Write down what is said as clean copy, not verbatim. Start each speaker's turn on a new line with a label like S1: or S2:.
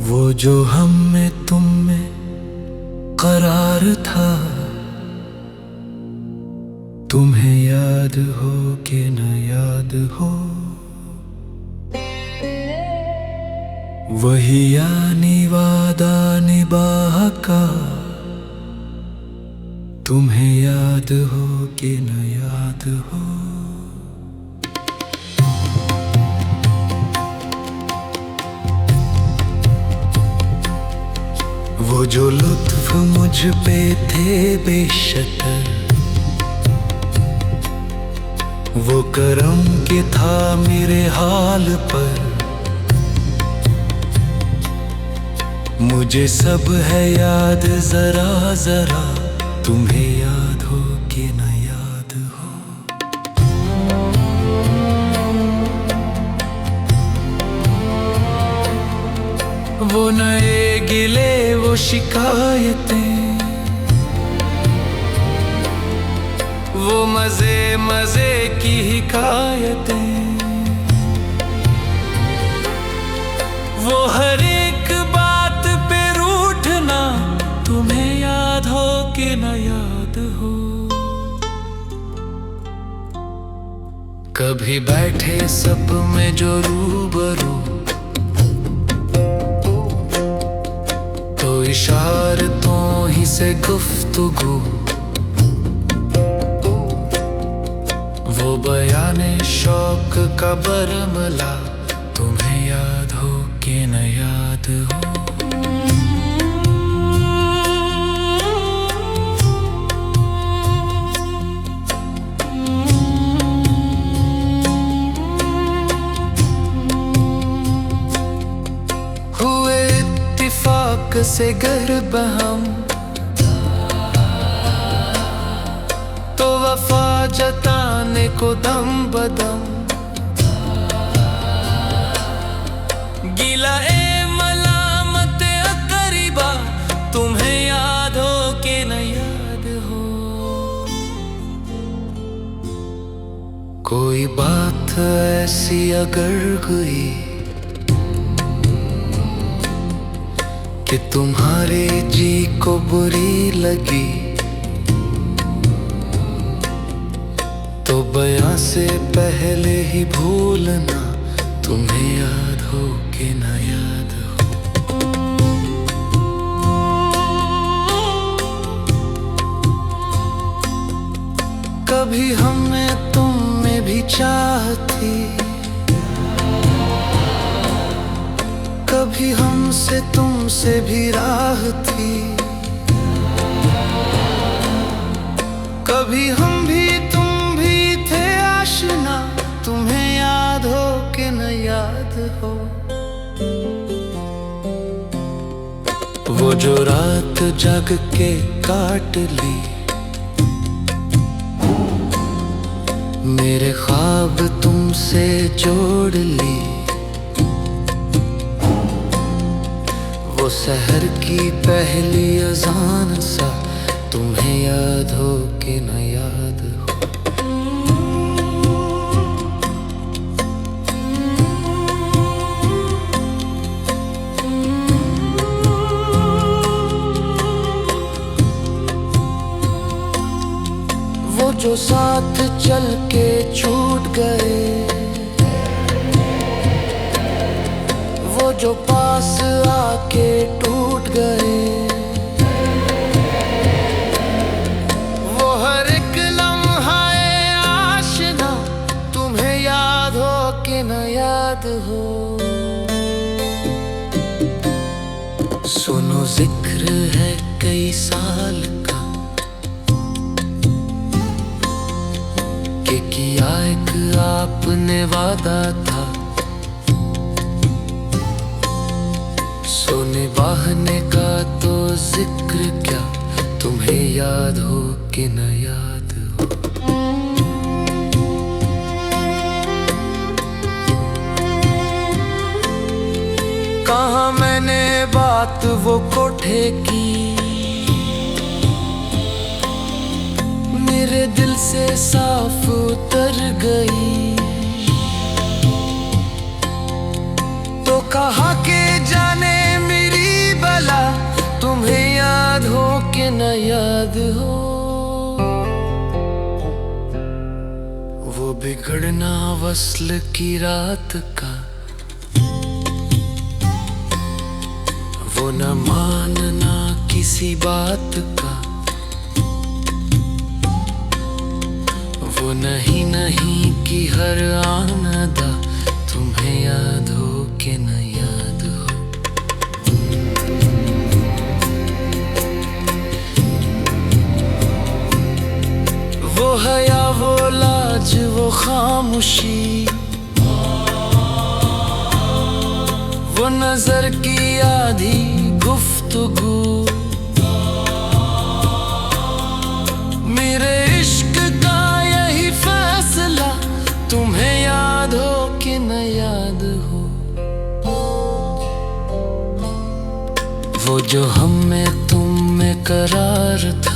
S1: वो जो हम में तुम में करार था, तुम्हें याद हो कि न याद हो, वही यानी वादा निभाह का, तुम्हें याद हो कि न याद हो। वो जो लुत्फ मुझ पे थे बेशतर, वो करम के था मेरे हाल पर, मुझे सब है याद जरा जरा, तुम्हें याद हो कि न याद हो। वो नए गिले वो शिकायतें, वो मजे मजे की हिकायतें, वो हर एक बात पे रूठना, तुम्हें याद हो कि न याद हो। कभी बैठे सब में जो रूबरू, तो इशारतों ही से गुफ्तगू, वो बयाने शौक का बरमला, तुम्हें याद हो कि न याद हो। हुए इत्तिफाक से गर्ब हम, तो वफा जताने को दम बदम, गिला ए मलामत अकरीबा, तुम्हें याद हो कि न याद हो। कोई बात ऐसी अगर हुई कि तुम्हारे जी को बुरी लगी, तो बयां से पहले ही भूलना, तुम्हें याद हो कि न याद हो। कभी हमें तुम में भी चाह थी, कभी हमसे तुमसे भी राह थी, कभी हम भी तुम भी थे आशना, तुम्हें याद हो कि न याद हो। वो जो रात जग के काट ली, मेरे ख्वाब तुमसे जोड़ ली, वो सहर की पहली अजान सा, तुम्हें याद हो कि न याद हो। वो जो साथ चल के छूट गए, वो जो पास आके टूट गए, वो हर एक लम्हा ए आशना, तुम्हें याद हो कि न याद हो। सुनो जिक्र है कई साल का, कि किया एक आपने वादा था, सो निभाने का तो जिक्र क्या, तुम्हें याद हो कि न याद हो। कहाँ मैंने बात वो कोठे की, मेरे दिल से साफ उतर गई, वो बिगड़ना वस्ल की रात का, वो न मानना किसी बात का, वो नहीं नहीं की हर आनदा, तुम्हें याद हो कि न याद हो। वो हया, वो लाज, वो खामोशी, वो नजर की आधी गुफ्तगू, मेरे इश्क का यही फैसला, तुम्हें याद हो कि न याद हो। वो जो हम में तुम में करार था,